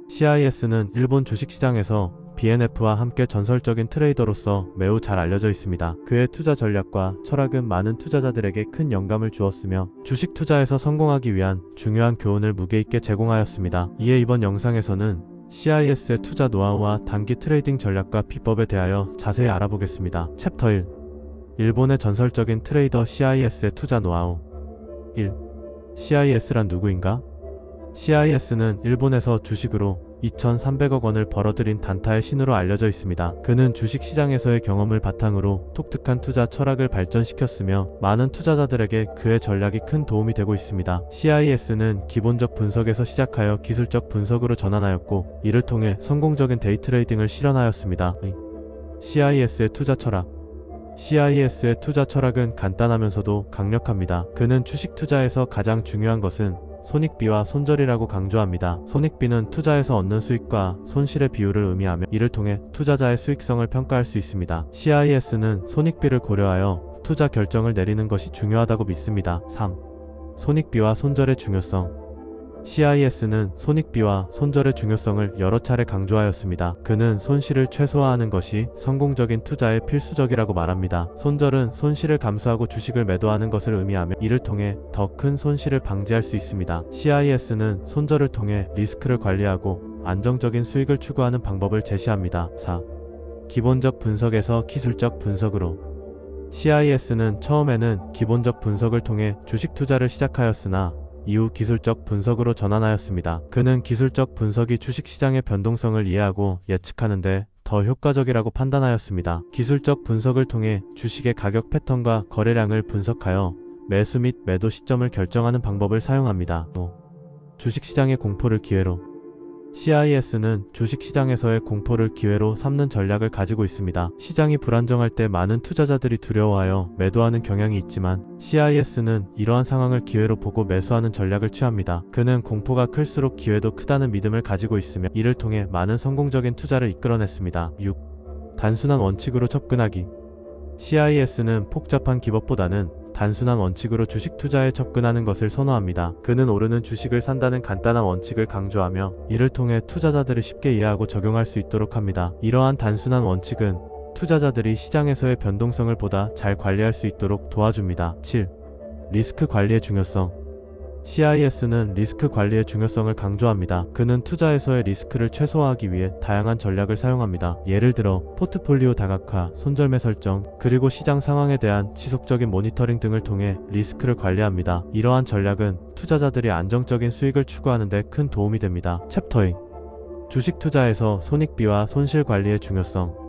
CIS는 일본 주식시장에서 BNF와 함께 전설적인 트레이더로서 매우 잘 알려져 있습니다. 그의 투자 전략과 철학은 많은 투자자들에게 큰 영감을 주었으며 주식 투자에서 성공하기 위한 중요한 교훈을 무게 있게 제공하였습니다. 이에 이번 영상에서는 CIS의 투자 노하우와 단기 트레이딩 전략과 비법에 대하여 자세히 알아보겠습니다. 챕터 1. 일본의 전설적인 트레이더 CIS의 투자 노하우. 1. CIS란 누구인가? CIS는 일본에서 주식으로 2,300억 원을 벌어들인 단타의 신으로 알려져 있습니다. 그는 주식시장에서의 경험을 바탕으로 독특한 투자 철학을 발전시켰으며 많은 투자자들에게 그의 전략이 큰 도움이 되고 있습니다. CIS는 기본적 분석에서 시작하여 기술적 분석으로 전환하였고 이를 통해 성공적인 데이 트레이딩을 실현하였습니다. CIS의 투자 철학. CIS의 투자 철학은 간단하면서도 강력합니다. 그는 주식 투자에서 가장 중요한 것은 손익비와 손절이라고 강조합니다. 손익비는 투자에서 얻는 수익과 손실의 비율을 의미하며 이를 통해 투자자의 수익성을 평가할 수 있습니다. CIS는 손익비를 고려하여 투자 결정을 내리는 것이 중요하다고 믿습니다. 3. 손익비와 손절의 중요성. CIS는 손익비와 손절의 중요성을 여러 차례 강조하였습니다. 그는 손실을 최소화하는 것이 성공적인 투자에 필수적이라고 말합니다. 손절은 손실을 감수하고 주식을 매도하는 것을 의미하며 이를 통해 더 큰 손실을 방지할 수 있습니다. CIS는 손절을 통해 리스크를 관리하고 안정적인 수익을 추구하는 방법을 제시합니다. 4. 기본적 분석에서 기술적 분석으로. CIS는 처음에는 기본적 분석을 통해 주식 투자를 시작하였으나 이후 기술적 분석으로 전환하였습니다. 그는 기술적 분석이 주식시장의 변동성을 이해하고 예측하는데 더 효과적이라고 판단하였습니다. 기술적 분석을 통해 주식의 가격 패턴과 거래량을 분석하여 매수 및 매도 시점을 결정하는 방법을 사용합니다. 5. 주식시장의 공포를 기회로. CIS는 주식시장에서의 공포를 기회로 삼는 전략을 가지고 있습니다. 시장이 불안정할 때 많은 투자자들이 두려워하여 매도하는 경향이 있지만 CIS는 이러한 상황을 기회로 보고 매수하는 전략을 취합니다. 그는 공포가 클수록 기회도 크다는 믿음을 가지고 있으며 이를 통해 많은 성공적인 투자를 이끌어냈습니다. 6. 단순한 원칙으로 접근하기. CIS는 복잡한 기법보다는 단순한 원칙으로 주식 투자에 접근하는 것을 선호합니다. 그는 오르는 주식을 산다는 간단한 원칙을 강조하며 이를 통해 투자자들이 쉽게 이해하고 적용할 수 있도록 합니다. 이러한 단순한 원칙은 투자자들이 시장에서의 변동성을 보다 잘 관리할 수 있도록 도와줍니다. 7. 리스크 관리의 중요성. CIS는 리스크 관리의 중요성을 강조합니다. 그는 투자에서의 리스크를 최소화하기 위해 다양한 전략을 사용합니다. 예를 들어 포트폴리오 다각화, 손절매 설정, 그리고 시장 상황에 대한 지속적인 모니터링 등을 통해 리스크를 관리합니다. 이러한 전략은 투자자들이 안정적인 수익을 추구하는 데 큰 도움이 됩니다. 챕터 2. 주식 투자에서 손익비와 손실 관리의 중요성.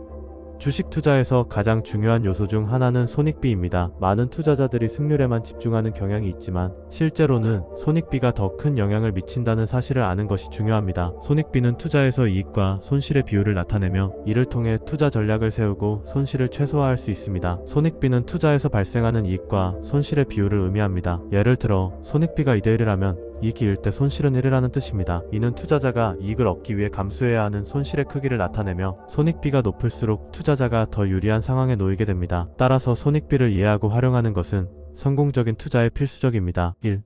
주식 투자에서 가장 중요한 요소 중 하나는 손익비입니다. 많은 투자자들이 승률에만 집중하는 경향이 있지만 실제로는 손익비가 더 큰 영향을 미친다는 사실을 아는 것이 중요합니다. 손익비는 투자에서 이익과 손실의 비율을 나타내며 이를 통해 투자 전략을 세우고 손실을 최소화할 수 있습니다. 손익비는 투자에서 발생하는 이익과 손실의 비율을 의미합니다. 예를 들어 손익비가 2대1이라면 이익이 1대 손실은 1이라는 뜻입니다. 이는 투자자가 이익을 얻기 위해 감수해야 하는 손실의 크기를 나타내며 손익비가 높을수록 투자자가 더 유리한 상황에 놓이게 됩니다. 따라서 손익비를 이해하고 활용하는 것은 성공적인 투자에 필수적입니다. 1.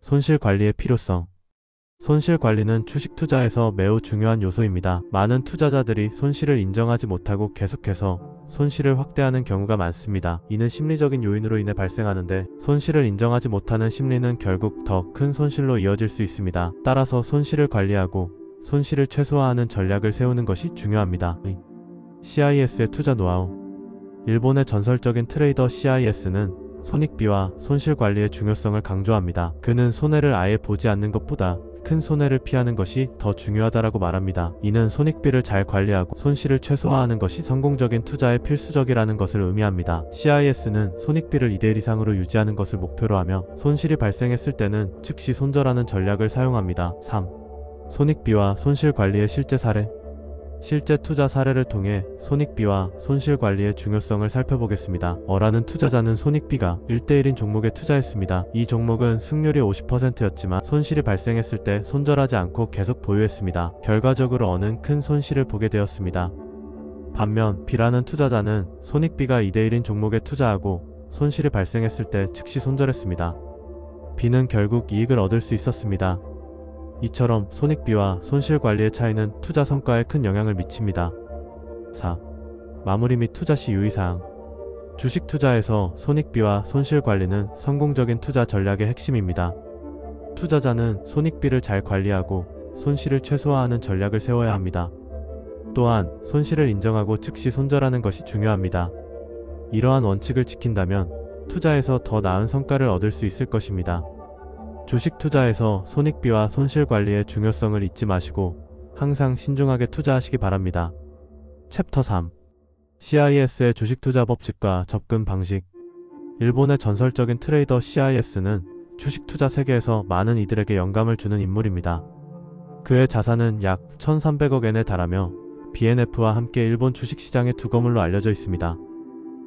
손실 관리의 필요성. 손실 관리는 주식 투자에서 매우 중요한 요소입니다. 많은 투자자들이 손실을 인정하지 못하고 계속해서 손실을 확대하는 경우가 많습니다. 이는 심리적인 요인으로 인해 발생하는데 손실을 인정하지 못하는 심리는 결국 더 큰 손실로 이어질 수 있습니다. 따라서 손실을 관리하고 손실을 최소화하는 전략을 세우는 것이 중요합니다. CIS의 투자 노하우. 일본의 전설적인 트레이더 CIS는 손익비와 손실 관리의 중요성을 강조합니다. 그는 손해를 아예 보지 않는 것보다 큰 손해를 피하는 것이 더 중요하다라고 말합니다. 이는 손익비를 잘 관리하고 손실을 최소화하는 것이 성공적인 투자에 필수적이라는 것을 의미합니다. CIS는 손익비를 2대1 이상으로 유지하는 것을 목표로 하며 손실이 발생했을 때는 즉시 손절하는 전략을 사용합니다. 3. 손익비와 손실 관리의 실제 사례. 실제 투자 사례를 통해 손익비와 손실 관리의 중요성을 살펴보겠습니다. 어라는 투자자는 손익비가 1대1인 종목에 투자했습니다. 이 종목은 승률이 50%였지만 손실이 발생했을 때 손절하지 않고 계속 보유했습니다. 결과적으로 어는 큰 손실을 보게 되었습니다. 반면 B라는 투자자는 손익비가 2대1인 종목에 투자하고 손실이 발생했을 때 즉시 손절했습니다. B는 결국 이익을 얻을 수 있었습니다. 이처럼 손익비와 손실 관리의 차이는 투자 성과에 큰 영향을 미칩니다. 4. 마무리 및 투자 시 유의사항. 주식 투자에서 손익비와 손실 관리는 성공적인 투자 전략의 핵심입니다. 투자자는 손익비를 잘 관리하고 손실을 최소화하는 전략을 세워야 합니다. 또한 손실을 인정하고 즉시 손절하는 것이 중요합니다. 이러한 원칙을 지킨다면 투자에서 더 나은 성과를 얻을 수 있을 것입니다. 주식 투자에서 손익비와 손실 관리의 중요성을 잊지 마시고 항상 신중하게 투자하시기 바랍니다. 챕터 3. CIS의 주식 투자 법칙과 접근 방식. 일본의 전설적인 트레이더 CIS는 주식 투자 세계에서 많은 이들에게 영감을 주는 인물입니다. 그의 자산은 약 1300억엔에 달하며 BNF와 함께 일본 주식시장의 두 거물로 알려져 있습니다.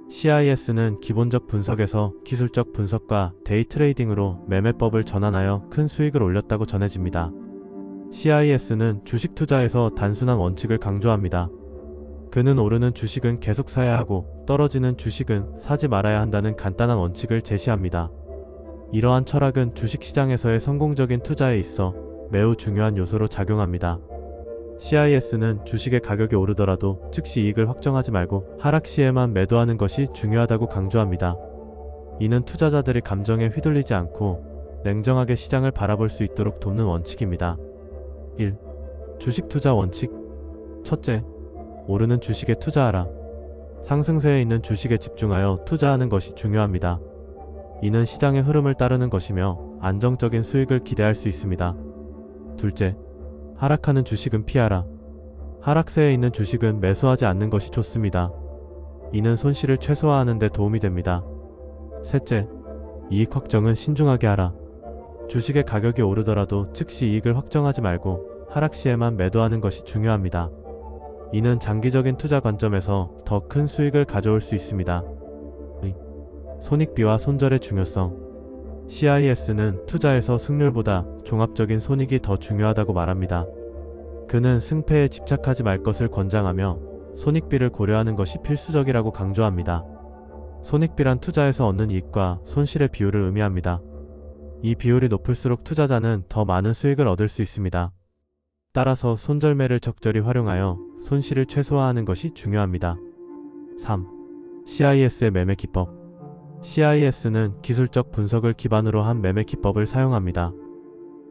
CIS는 기본적 분석에서 기술적 분석과 데이 트레이딩으로 매매법을 전환하여 큰 수익을 올렸다고 전해집니다. CIS는 주식 투자에서 단순한 원칙을 강조합니다. 그는 오르는 주식은 계속 사야 하고 떨어지는 주식은 사지 말아야 한다는 간단한 원칙을 제시합니다. 이러한 철학은 주식시장에서의 성공적인 투자에 있어 매우 중요한 요소로 작용합니다. CIS는 주식의 가격이 오르더라도 즉시 이익을 확정하지 말고 하락 시에만 매도하는 것이 중요하다고 강조합니다. 이는 투자자들이 감정에 휘둘리지 않고 냉정하게 시장을 바라볼 수 있도록 돕는 원칙입니다. 1. 주식 투자 원칙. 첫째, 오르는 주식에 투자하라. 상승세에 있는 주식에 집중하여 투자하는 것이 중요합니다. 이는 시장의 흐름을 따르는 것이며 안정적인 수익을 기대할 수 있습니다. 둘째, 하락하는 주식은 피하라. 하락세에 있는 주식은 매수하지 않는 것이 좋습니다. 이는 손실을 최소화하는 데 도움이 됩니다. 셋째, 이익 확정은 신중하게 하라. 주식의 가격이 오르더라도 즉시 이익을 확정하지 말고 하락 시에만 매도하는 것이 중요합니다. 이는 장기적인 투자 관점에서 더 큰 수익을 가져올 수 있습니다. 손익비와 손절의 중요성. CIS는 투자에서 승률보다 종합적인 손익이 더 중요하다고 말합니다. 그는 승패에 집착하지 말 것을 권장하며 손익비를 고려하는 것이 필수적이라고 강조합니다. 손익비란 투자에서 얻는 이익과 손실의 비율을 의미합니다. 이 비율이 높을수록 투자자는 더 많은 수익을 얻을 수 있습니다. 따라서 손절매를 적절히 활용하여 손실을 최소화하는 것이 중요합니다. 3. CIS의 매매 기법. CIS는 기술적 분석을 기반으로 한 매매 기법을 사용합니다.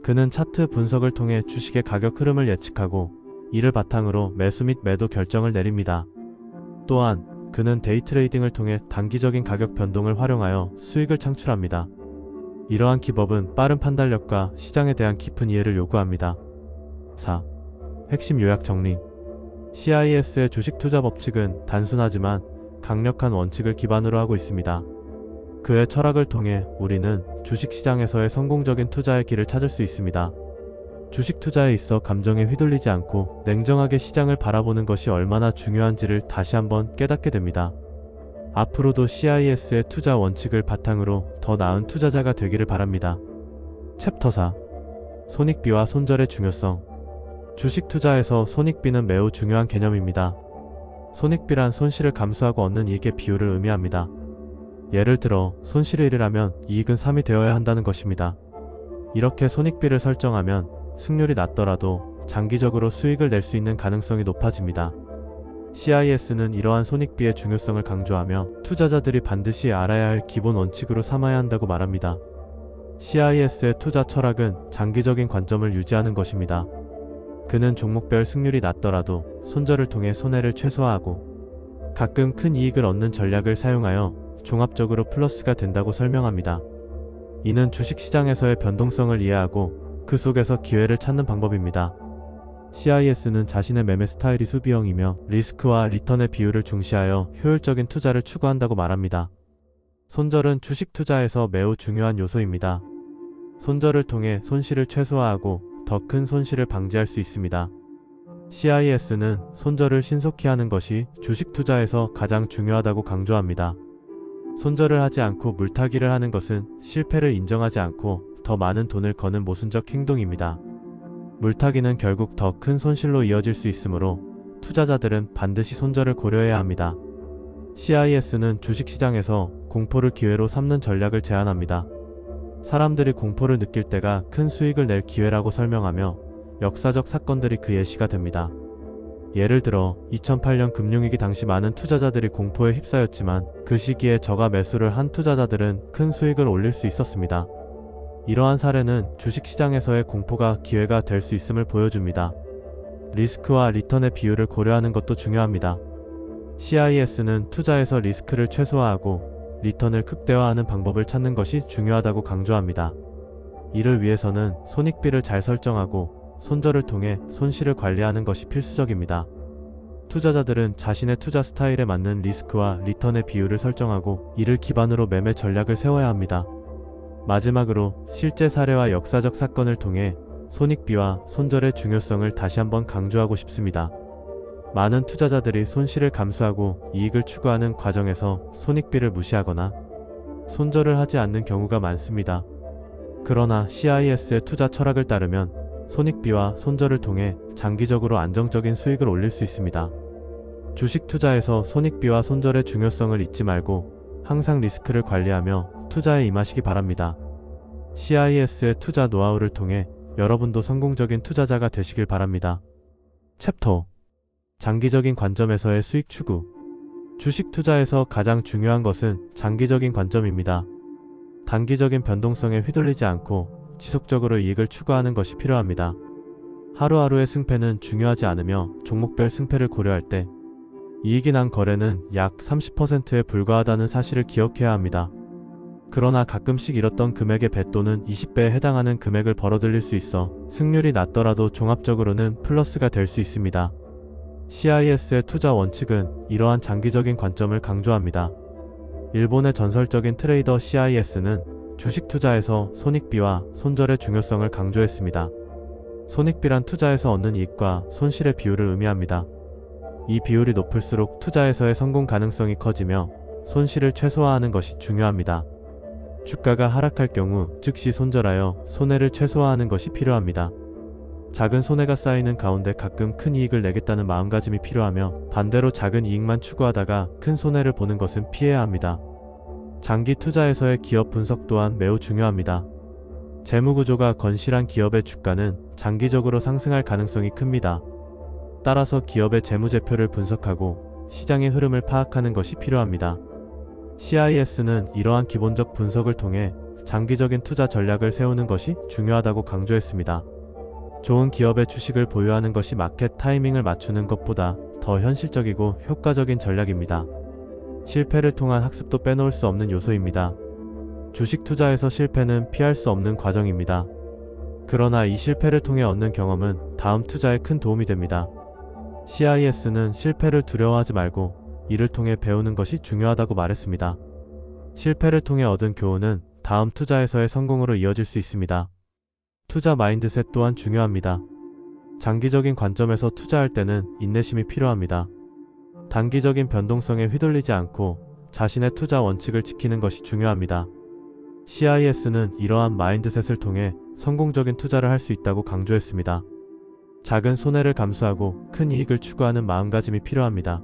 그는 차트 분석을 통해 주식의 가격 흐름을 예측하고 이를 바탕으로 매수 및 매도 결정을 내립니다. 또한 그는 데이 트레이딩을 통해 단기적인 가격 변동을 활용하여 수익을 창출합니다. 이러한 기법은 빠른 판단력과 시장에 대한 깊은 이해를 요구합니다. 4. 핵심 요약 정리. CIS의 주식 투자 법칙은 단순하지만 강력한 원칙을 기반으로 하고 있습니다. 그의 철학을 통해 우리는 주식시장에서의 성공적인 투자의 길을 찾을 수 있습니다. 주식 투자에 있어 감정에 휘둘리지 않고 냉정하게 시장을 바라보는 것이 얼마나 중요한지를 다시 한번 깨닫게 됩니다. 앞으로도 CIS의 투자 원칙을 바탕으로 더 나은 투자자가 되기를 바랍니다. 챕터 4. 손익비와 손절의 중요성. 주식 투자에서 손익비는 매우 중요한 개념입니다. 손익비란 손실을 감수하고 얻는 이익의 비율을 의미합니다. 예를 들어 손실이 1이라면 이익은 3이 되어야 한다는 것입니다. 이렇게 손익비를 설정하면 승률이 낮더라도 장기적으로 수익을 낼 수 있는 가능성이 높아집니다. CIS는 이러한 손익비의 중요성을 강조하며 투자자들이 반드시 알아야 할 기본 원칙으로 삼아야 한다고 말합니다. CIS의 투자 철학은 장기적인 관점을 유지하는 것입니다. 그는 종목별 승률이 낮더라도 손절을 통해 손해를 최소화하고 가끔 큰 이익을 얻는 전략을 사용하여 종합적으로 플러스가 된다고 설명합니다. 이는 주식시장에서의 변동성을 이해하고 그 속에서 기회를 찾는 방법입니다. CIS는 자신의 매매 스타일이 수비형이며 리스크와 리턴의 비율을 중시하여 효율적인 투자를 추구한다고 말합니다. 손절은 주식 투자에서 매우 중요한 요소입니다. 손절을 통해 손실을 최소화하고 더 큰 손실을 방지할 수 있습니다. CIS는 손절을 신속히 하는 것이 주식 투자에서 가장 중요하다고 강조합니다. 손절을 하지 않고 물타기를 하는 것은 실패를 인정하지 않고 더 많은 돈을 거는 모순적 행동입니다. 물타기는 결국 더 큰 손실로 이어질 수 있으므로 투자자들은 반드시 손절을 고려해야 합니다. CIS는 주식시장에서 공포를 기회로 삼는 전략을 제안합니다. 사람들이 공포를 느낄 때가 큰 수익을 낼 기회라고 설명하며 역사적 사건들이 그 예시가 됩니다. 예를 들어 2008년 금융위기 당시 많은 투자자들이 공포에 휩싸였지만 그 시기에 저가 매수를 한 투자자들은 큰 수익을 올릴 수 있었습니다. 이러한 사례는 주식시장에서의 공포가 기회가 될 수 있음을 보여줍니다. 리스크와 리턴의 비율을 고려하는 것도 중요합니다. CIS는 투자에서 리스크를 최소화하고 리턴을 극대화하는 방법을 찾는 것이 중요하다고 강조합니다. 이를 위해서는 손익비를 잘 설정하고 손절을 통해 손실을 관리하는 것이 필수적입니다. 투자자들은 자신의 투자 스타일에 맞는 리스크와 리턴의 비율을 설정하고 이를 기반으로 매매 전략을 세워야 합니다. 마지막으로 실제 사례와 역사적 사건을 통해 손익비와 손절의 중요성을 다시 한번 강조하고 싶습니다. 많은 투자자들이 손실을 감수하고 이익을 추구하는 과정에서 손익비를 무시하거나 손절을 하지 않는 경우가 많습니다. 그러나 CIS의 투자 철학을 따르면 손익비와 손절을 통해 장기적으로 안정적인 수익을 올릴 수 있습니다. 주식 투자에서 손익비와 손절의 중요성을 잊지 말고 항상 리스크를 관리하며 투자에 임하시기 바랍니다. CIS의 투자 노하우를 통해 여러분도 성공적인 투자자가 되시길 바랍니다. 챕터 5. 장기적인 관점에서의 수익 추구. 주식 투자에서 가장 중요한 것은 장기적인 관점입니다. 단기적인 변동성에 휘둘리지 않고 지속적으로 이익을 추구하는 것이 필요합니다. 하루하루의 승패는 중요하지 않으며 종목별 승패를 고려할 때 이익이 난 거래는 약 30%에 불과하다는 사실을 기억해야 합니다. 그러나 가끔씩 잃었던 금액의 배 또는 20배에 해당하는 금액을 벌어들일 수 있어 승률이 낮더라도 종합적으로는 플러스가 될 수 있습니다. CIS의 투자 원칙은 이러한 장기적인 관점을 강조합니다. 일본의 전설적인 트레이더 CIS는 주식 투자에서 손익비와 손절의 중요성을 강조했습니다. 손익비란 투자에서 얻는 이익과 손실의 비율을 의미합니다. 이 비율이 높을수록 투자에서의 성공 가능성이 커지며 손실을 최소화하는 것이 중요합니다. 주가가 하락할 경우 즉시 손절하여 손해를 최소화하는 것이 필요합니다. 작은 손해가 쌓이는 가운데 가끔 큰 이익을 내겠다는 마음가짐이 필요하며 반대로 작은 이익만 추구하다가 큰 손해를 보는 것은 피해야 합니다. 장기 투자에서의 기업 분석 또한 매우 중요합니다. 재무구조가 건실한 기업의 주가는 장기적으로 상승할 가능성이 큽니다. 따라서 기업의 재무제표를 분석하고 시장의 흐름을 파악하는 것이 필요합니다. CIS는 이러한 기본적 분석을 통해 장기적인 투자 전략을 세우는 것이 중요하다고 강조했습니다. 좋은 기업의 주식을 보유하는 것이 마켓 타이밍을 맞추는 것보다 더 현실적이고 효과적인 전략입니다. 실패를 통한 학습도 빼놓을 수 없는 요소입니다. 주식 투자에서 실패는 피할 수 없는 과정입니다. 그러나 이 실패를 통해 얻는 경험은 다음 투자에 큰 도움이 됩니다. CIS는 실패를 두려워하지 말고 이를 통해 배우는 것이 중요하다고 말했습니다. 실패를 통해 얻은 교훈은 다음 투자에서의 성공으로 이어질 수 있습니다. 투자 마인드셋 또한 중요합니다. 장기적인 관점에서 투자할 때는 인내심이 필요합니다. 단기적인 변동성에 휘둘리지 않고 자신의 투자 원칙을 지키는 것이 중요합니다. CIS는 이러한 마인드셋을 통해 성공적인 투자를 할 수 있다고 강조했습니다. 작은 손해를 감수하고 큰 이익을 추구하는 마음가짐이 필요합니다.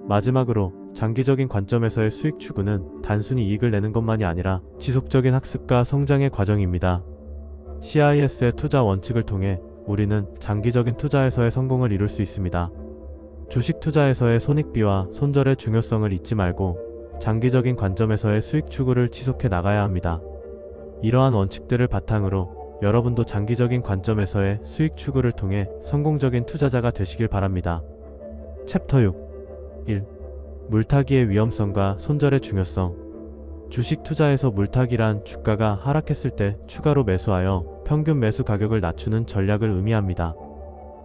마지막으로 장기적인 관점에서의 수익 추구는 단순히 이익을 내는 것만이 아니라 지속적인 학습과 성장의 과정입니다. CIS의 투자 원칙을 통해 우리는 장기적인 투자에서의 성공을 이룰 수 있습니다. 주식 투자에서의 손익비와 손절의 중요성을 잊지 말고 장기적인 관점에서의 수익 추구를 지속해 나가야 합니다. 이러한 원칙들을 바탕으로 여러분도 장기적인 관점에서의 수익 추구를 통해 성공적인 투자자가 되시길 바랍니다. 챕터 6. 1. 물타기의 위험성과 손절의 중요성. 주식 투자에서 물타기란 주가가 하락했을 때 추가로 매수하여 평균 매수 가격을 낮추는 전략을 의미합니다.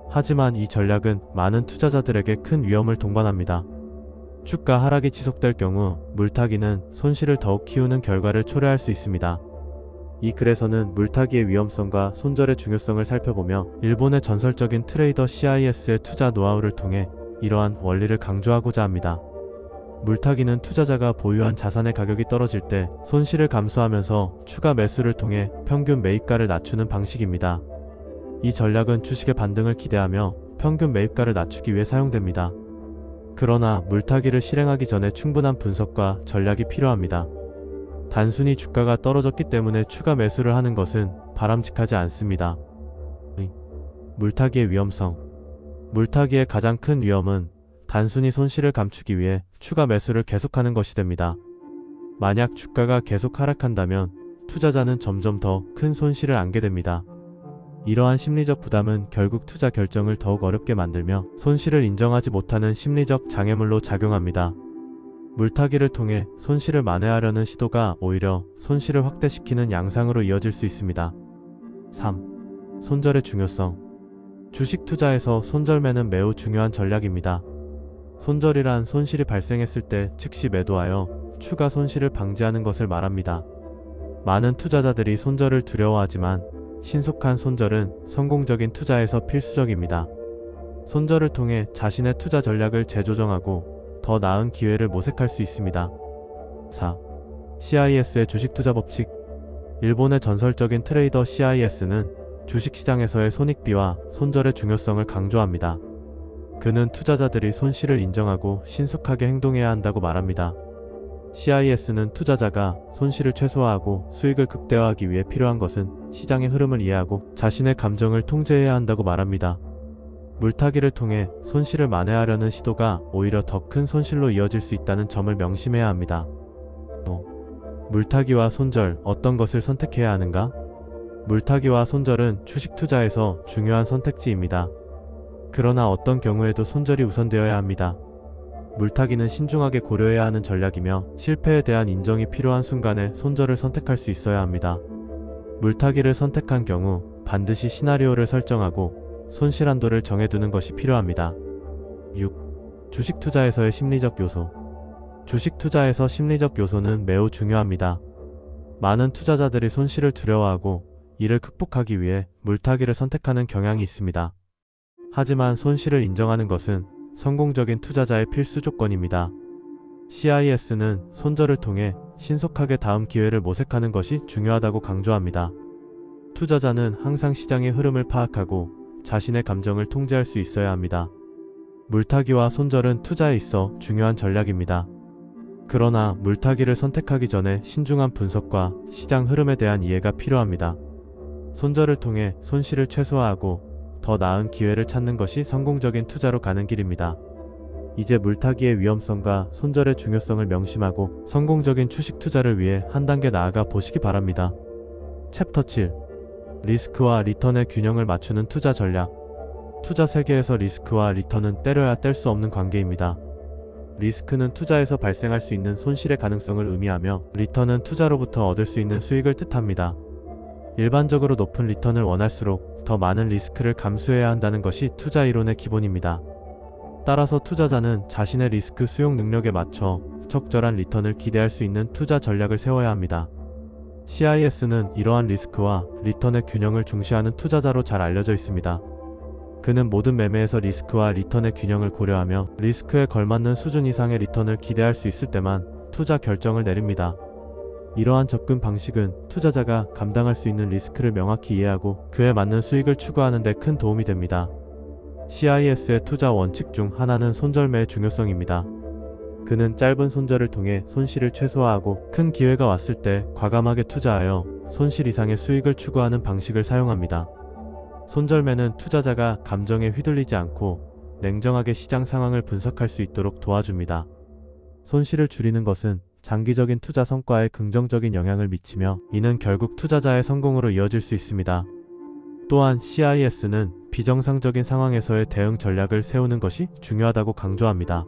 하지만 이 전략은 많은 투자자들에게 큰 위험을 동반합니다. 주가 하락이 지속될 경우 물타기는 손실을 더욱 키우는 결과를 초래할 수 있습니다. 이 글에서는 물타기의 위험성과 손절의 중요성을 살펴보며 일본의 전설적인 트레이더 CIS의 투자 노하우를 통해 이러한 원리를 강조하고자 합니다. 물타기는 투자자가 보유한 자산의 가격이 떨어질 때 손실을 감수하면서 추가 매수를 통해 평균 매입가를 낮추는 방식입니다. 이 전략은 주식의 반등을 기대하며 평균 매입가를 낮추기 위해 사용됩니다. 그러나 물타기를 실행하기 전에 충분한 분석과 전략이 필요합니다. 단순히 주가가 떨어졌기 때문에 추가 매수를 하는 것은 바람직하지 않습니다. 물타기의 위험성. 물타기의 가장 큰 위험은 단순히 손실을 감추기 위해 추가 매수를 계속하는 것이 됩니다. 만약 주가가 계속 하락한다면 투자자는 점점 더 큰 손실을 안게 됩니다. 이러한 심리적 부담은 결국 투자 결정을 더욱 어렵게 만들며 손실을 인정하지 못하는 심리적 장애물로 작용합니다. 물타기를 통해 손실을 만회하려는 시도가 오히려 손실을 확대시키는 양상으로 이어질 수 있습니다. 3. 손절의 중요성. 주식 투자에서 손절매는 매우 중요한 전략입니다. 손절이란 손실이 발생했을 때 즉시 매도하여 추가 손실을 방지하는 것을 말합니다. 많은 투자자들이 손절을 두려워하지만 신속한 손절은 성공적인 투자에서 필수적입니다. 손절을 통해 자신의 투자 전략을 재조정하고 더 나은 기회를 모색할 수 있습니다. 4. CIS의 주식 투자 법칙. 일본의 전설적인 트레이더 CIS는 주식시장에서의 손익비와 손절의 중요성을 강조합니다. 그는 투자자들이 손실을 인정하고 신속하게 행동해야 한다고 말합니다. CIS는 투자자가 손실을 최소화하고 수익을 극대화하기 위해 필요한 것은 시장의 흐름을 이해하고 자신의 감정을 통제해야 한다고 말합니다. 물타기를 통해 손실을 만회하려는 시도가 오히려 더 큰 손실로 이어질 수 있다는 점을 명심해야 합니다. 물타기와 손절, 어떤 것을 선택해야 하는가? 물타기와 손절은 주식 투자에서 중요한 선택지입니다. 그러나 어떤 경우에도 손절이 우선되어야 합니다. 물타기는 신중하게 고려해야 하는 전략이며 실패에 대한 인정이 필요한 순간에 손절을 선택할 수 있어야 합니다. 물타기를 선택한 경우 반드시 시나리오를 설정하고 손실 한도를 정해두는 것이 필요합니다. 6. 주식 투자에서의 심리적 요소. 주식 투자에서 심리적 요소는 매우 중요합니다. 많은 투자자들이 손실을 두려워하고 이를 극복하기 위해 물타기를 선택하는 경향이 있습니다. 하지만 손실을 인정하는 것은 성공적인 투자자의 필수 조건입니다. CIS는 손절을 통해 신속하게 다음 기회를 모색하는 것이 중요하다고 강조합니다. 투자자는 항상 시장의 흐름을 파악하고 자신의 감정을 통제할 수 있어야 합니다. 물타기와 손절은 투자에 있어 중요한 전략입니다. 그러나 물타기를 선택하기 전에 신중한 분석과 시장 흐름에 대한 이해가 필요합니다. 손절을 통해 손실을 최소화하고 더 나은 기회를 찾는 것이 성공적인 투자로 가는 길입니다. 이제 물타기의 위험성과 손절의 중요성을 명심하고 성공적인 주식 투자를 위해 한 단계 나아가 보시기 바랍니다. 챕터 7. 리스크와 리턴의 균형을 맞추는 투자 전략. 투자 세계에서 리스크와 리턴은 때려야 뗄 수 없는 관계입니다. 리스크는 투자에서 발생할 수 있는 손실의 가능성을 의미하며 리턴은 투자로부터 얻을 수 있는 수익을 뜻합니다. 일반적으로 높은 리턴을 원할수록 더 많은 리스크를 감수해야 한다는 것이 투자 이론의 기본입니다. 따라서 투자자는 자신의 리스크 수용 능력에 맞춰 적절한 리턴을 기대할 수 있는 투자 전략을 세워야 합니다. CIS는 이러한 리스크와 리턴의 균형을 중시하는 투자자로 잘 알려져 있습니다. 그는 모든 매매에서 리스크와 리턴의 균형을 고려하며 리스크에 걸맞는 수준 이상의 리턴을 기대할 수 있을 때만 투자 결정을 내립니다. 이러한 접근 방식은 투자자가 감당할 수 있는 리스크를 명확히 이해하고 그에 맞는 수익을 추구하는 데 큰 도움이 됩니다. CIS의 투자 원칙 중 하나는 손절매의 중요성입니다. 그는 짧은 손절을 통해 손실을 최소화하고 큰 기회가 왔을 때 과감하게 투자하여 손실 이상의 수익을 추구하는 방식을 사용합니다. 손절매는 투자자가 감정에 휘둘리지 않고 냉정하게 시장 상황을 분석할 수 있도록 도와줍니다. 손실을 줄이는 것은 장기적인 투자 성과에 긍정적인 영향을 미치며 이는 결국 투자자의 성공으로 이어질 수 있습니다. 또한 CIS는 비정상적인 상황에서의 대응 전략을 세우는 것이 중요하다고 강조합니다.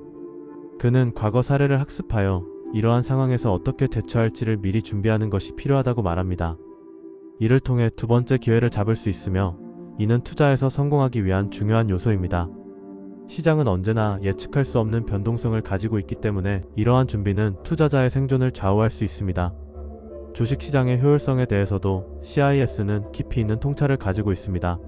그는 과거 사례를 학습하여 이러한 상황에서 어떻게 대처할지를 미리 준비하는 것이 필요하다고 말합니다. 이를 통해 두 번째 기회를 잡을 수 있으며 이는 투자에서 성공하기 위한 중요한 요소입니다. 시장은 언제나 예측할 수 없는 변동성을 가지고 있기 때문에 이러한 준비는 투자자의 생존을 좌우할 수 있습니다. 주식시장의 효율성에 대해서도 CIS는 깊이 있는 통찰을 가지고 있습니다.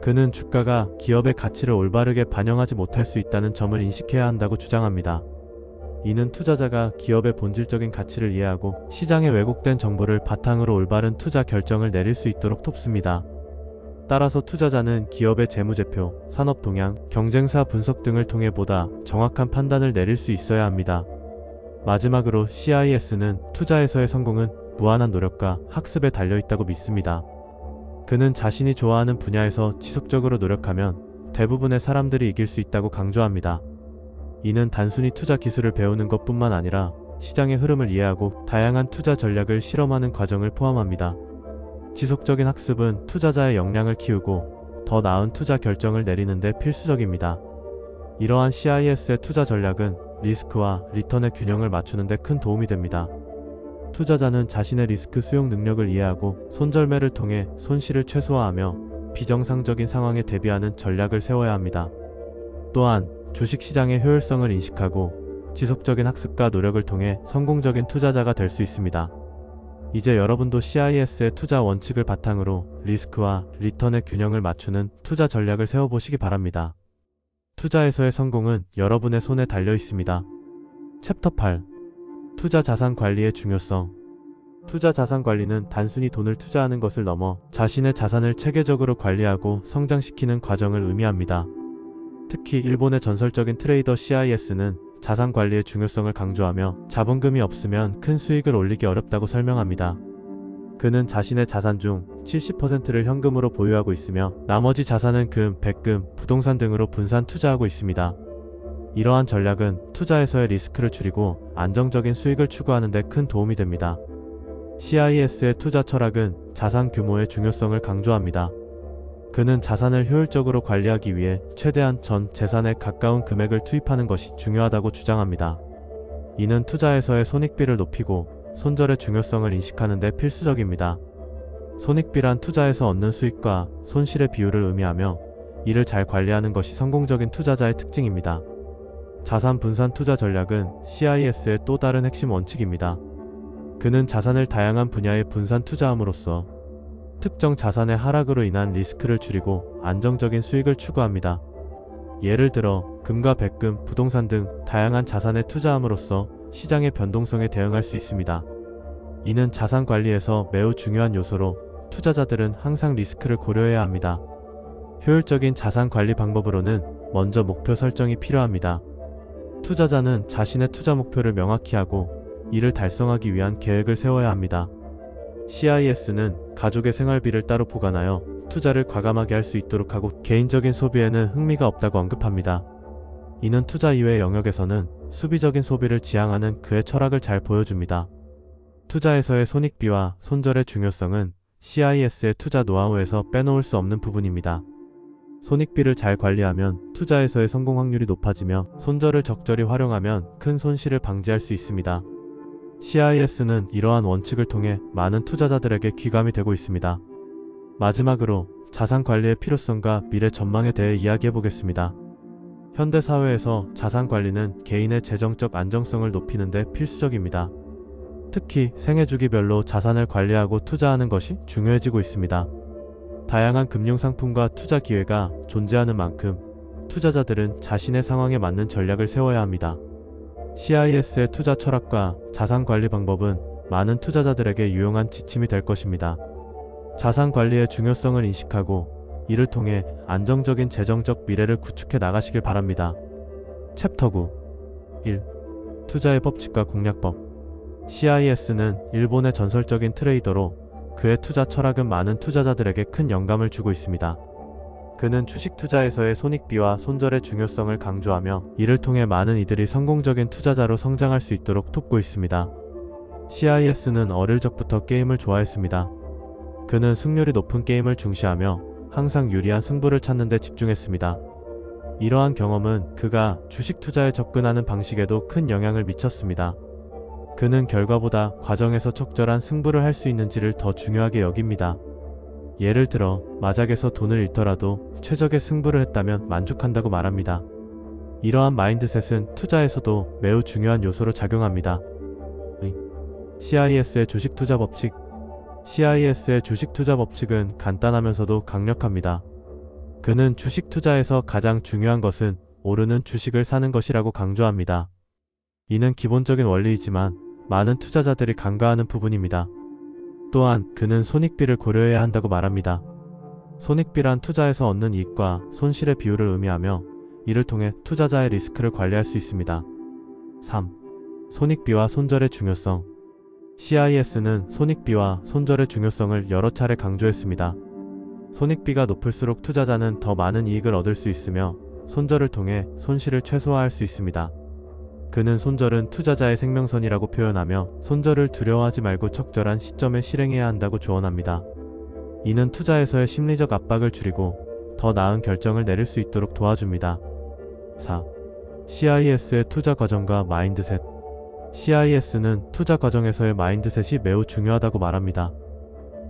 그는 주가가 기업의 가치를 올바르게 반영하지 못할 수 있다는 점을 인식해야 한다고 주장합니다. 이는 투자자가 기업의 본질적인 가치를 이해하고 시장의 왜곡된 정보를 바탕으로 올바른 투자 결정을 내릴 수 있도록 돕습니다. 따라서 투자자는 기업의 재무제표, 산업 동향, 경쟁사 분석 등을 통해 보다 정확한 판단을 내릴 수 있어야 합니다. 마지막으로 CIS는 투자에서의 성공은 무한한 노력과 학습에 달려있다고 믿습니다. 그는 자신이 좋아하는 분야에서 지속적으로 노력하면 대부분의 사람들이 이길 수 있다고 강조합니다. 이는 단순히 투자 기술을 배우는 것뿐만 아니라 시장의 흐름을 이해하고 다양한 투자 전략을 실험하는 과정을 포함합니다. 지속적인 학습은 투자자의 역량을 키우고 더 나은 투자 결정을 내리는 데 필수적입니다. 이러한 CIS의 투자 전략은 리스크와 리턴의 균형을 맞추는 데 큰 도움이 됩니다. 투자자는 자신의 리스크 수용 능력을 이해하고 손절매를 통해 손실을 최소화하며 비정상적인 상황에 대비하는 전략을 세워야 합니다. 또한 주식시장의 효율성을 인식하고 지속적인 학습과 노력을 통해 성공적인 투자자가 될 수 있습니다. 이제 여러분도 CIS의 투자 원칙을 바탕으로 리스크와 리턴의 균형을 맞추는 투자 전략을 세워보시기 바랍니다. 투자에서의 성공은 여러분의 손에 달려 있습니다. 챕터 8. 투자 자산 관리의 중요성. 투자 자산 관리는 단순히 돈을 투자하는 것을 넘어 자신의 자산을 체계적으로 관리하고 성장시키는 과정을 의미합니다. 특히 일본의 전설적인 트레이더 CIS는 자산 관리의 중요성을 강조하며 자본금이 없으면 큰 수익을 올리기 어렵다고 설명합니다. 그는 자신의 자산 중 70%를 현금으로 보유하고 있으며 나머지 자산은 금, 백금, 부동산 등으로 분산 투자하고 있습니다. 이러한 전략은 투자에서의 리스크를 줄이고 안정적인 수익을 추구하는 데 큰 도움이 됩니다. CIS의 투자 철학은 자산 규모의 중요성을 강조합니다. 그는 자산을 효율적으로 관리하기 위해 최대한 전 재산에 가까운 금액을 투입하는 것이 중요하다고 주장합니다. 이는 투자에서의 손익비를 높이고 손절의 중요성을 인식하는 데 필수적입니다. 손익비란 투자에서 얻는 수익과 손실의 비율을 의미하며 이를 잘 관리하는 것이 성공적인 투자자의 특징입니다. 자산 분산 투자 전략은 CIS의 또 다른 핵심 원칙입니다. 그는 자산을 다양한 분야에 분산 투자함으로써 특정 자산의 하락으로 인한 리스크를 줄이고 안정적인 수익을 추구합니다. 예를 들어 금과 백금, 부동산 등 다양한 자산에 투자함으로써 시장의 변동성에 대응할 수 있습니다. 이는 자산 관리에서 매우 중요한 요소로 투자자들은 항상 리스크를 고려해야 합니다. 효율적인 자산 관리 방법으로는 먼저 목표 설정이 필요합니다. 투자자는 자신의 투자 목표를 명확히 하고 이를 달성하기 위한 계획을 세워야 합니다. CIS는 가족의 생활비를 따로 보관하여 투자를 과감하게 할 수 있도록 하고 개인적인 소비에는 흥미가 없다고 언급합니다. 이는 투자 이외의 영역에서는 수비적인 소비를 지향하는 그의 철학을 잘 보여줍니다. 투자에서의 손익비와 손절의 중요성은 CIS의 투자 노하우에서 빼놓을 수 없는 부분입니다. 손익비를 잘 관리하면 투자에서의 성공 확률이 높아지며 손절을 적절히 활용하면 큰 손실을 방지할 수 있습니다. CIS는 이러한 원칙을 통해 많은 투자자들에게 귀감이 되고 있습니다. 마지막으로 자산 관리의 필요성과 미래 전망에 대해 이야기해 보겠습니다. 현대 사회에서 자산 관리는 개인의 재정적 안정성을 높이는 데 필수적입니다. 특히 생애 주기별로 자산을 관리하고 투자하는 것이 중요해지고 있습니다. 다양한 금융상품과 투자 기회가 존재하는 만큼 투자자들은 자신의 상황에 맞는 전략을 세워야 합니다. CIS의 투자 철학과 자산 관리 방법은 많은 투자자들에게 유용한 지침이 될 것입니다. 자산 관리의 중요성을 인식하고 이를 통해 안정적인 재정적 미래를 구축해 나가시길 바랍니다. 챕터 9. 1. 투자의 법칙과 공략법. CIS는 일본의 전설적인 트레이더로 그의 투자 철학은 많은 투자자들에게 큰 영감을 주고 있습니다. 그는 주식 투자에서의 손익비와 손절의 중요성을 강조하며 이를 통해 많은 이들이 성공적인 투자자로 성장할 수 있도록 돕고 있습니다. CIS는 어릴 적부터 게임을 좋아했습니다. 그는 승률이 높은 게임을 중시하며 항상 유리한 승부를 찾는 데 집중했습니다. 이러한 경험은 그가 주식 투자에 접근하는 방식에도 큰 영향을 미쳤습니다. 그는 결과보다 과정에서 적절한 승부를 할 수 있는지를 더 중요하게 여깁니다. 예를 들어 마작에서 돈을 잃더라도 최적의 승부를 했다면 만족한다고 말합니다. 이러한 마인드셋은 투자에서도 매우 중요한 요소로 작용합니다. CIS의 주식 투자 법칙. CIS의 주식 투자 법칙은 간단하면서도 강력합니다. 그는 주식 투자에서 가장 중요한 것은 오르는 주식을 사는 것이라고 강조합니다. 이는 기본적인 원리이지만 많은 투자자들이 간과하는 부분입니다. 또한 그는 손익비를 고려해야 한다고 말합니다. 손익비란 투자에서 얻는 이익과 손실의 비율을 의미하며 이를 통해 투자자의 리스크를 관리할 수 있습니다. 3. 손익비와 손절의 중요성. CIS는 손익비와 손절의 중요성을 여러 차례 강조했습니다. 손익비가 높을수록 투자자는 더 많은 이익을 얻을 수 있으며 손절을 통해 손실을 최소화할 수 있습니다. 그는 손절은 투자자의 생명선이라고 표현하며 손절을 두려워하지 말고 적절한 시점에 실행해야 한다고 조언합니다. 이는 투자에서의 심리적 압박을 줄이고 더 나은 결정을 내릴 수 있도록 도와줍니다. 4. CIS의 투자 과정과 마인드셋. CIS는 투자 과정에서의 마인드셋이 매우 중요하다고 말합니다.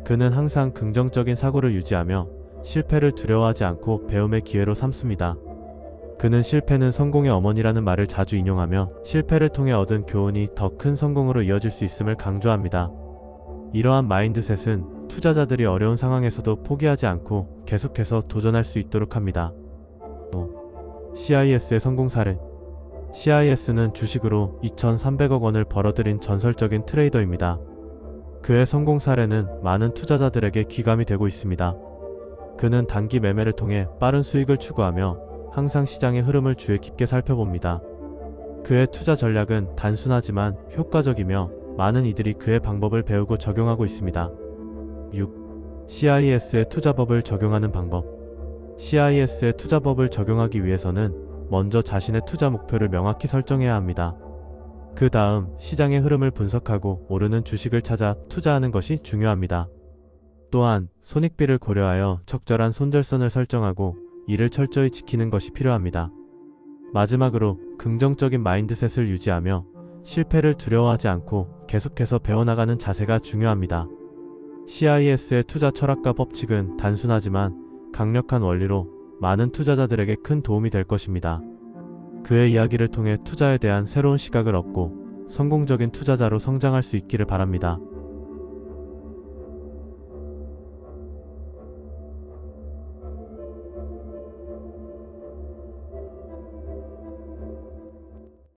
그는 항상 긍정적인 사고를 유지하며 실패를 두려워하지 않고 배움의 기회로 삼습니다. 그는 실패는 성공의 어머니라는 말을 자주 인용하며 실패를 통해 얻은 교훈이 더 큰 성공으로 이어질 수 있음을 강조합니다. 이러한 마인드셋은 투자자들이 어려운 상황에서도 포기하지 않고 계속해서 도전할 수 있도록 합니다. CIS의 성공 사례. CIS는 주식으로 2,300억 원을 벌어들인 전설적인 트레이더입니다. 그의 성공 사례는 많은 투자자들에게 귀감이 되고 있습니다. 그는 단기 매매를 통해 빠른 수익을 추구하며 항상 시장의 흐름을 주의 깊게 살펴봅니다. 그의 투자 전략은 단순하지만 효과적이며 많은 이들이 그의 방법을 배우고 적용하고 있습니다. 6. CIS의 투자법을 적용하는 방법. CIS의 투자법을 적용하기 위해서는 먼저 자신의 투자 목표를 명확히 설정해야 합니다. 그 다음 시장의 흐름을 분석하고 오르는 주식을 찾아 투자하는 것이 중요합니다. 또한 손익비를 고려하여 적절한 손절선을 설정하고 이를 철저히 지키는 것이 필요합니다. 마지막으로 긍정적인 마인드셋을 유지하며 실패를 두려워하지 않고 계속해서 배워나가는 자세가 중요합니다. CIS의 투자 철학과 법칙은 단순하지만 강력한 원리로 많은 투자자들에게 큰 도움이 될 것입니다. 그의 이야기를 통해 투자에 대한 새로운 시각을 얻고 성공적인 투자자로 성장할 수 있기를 바랍니다.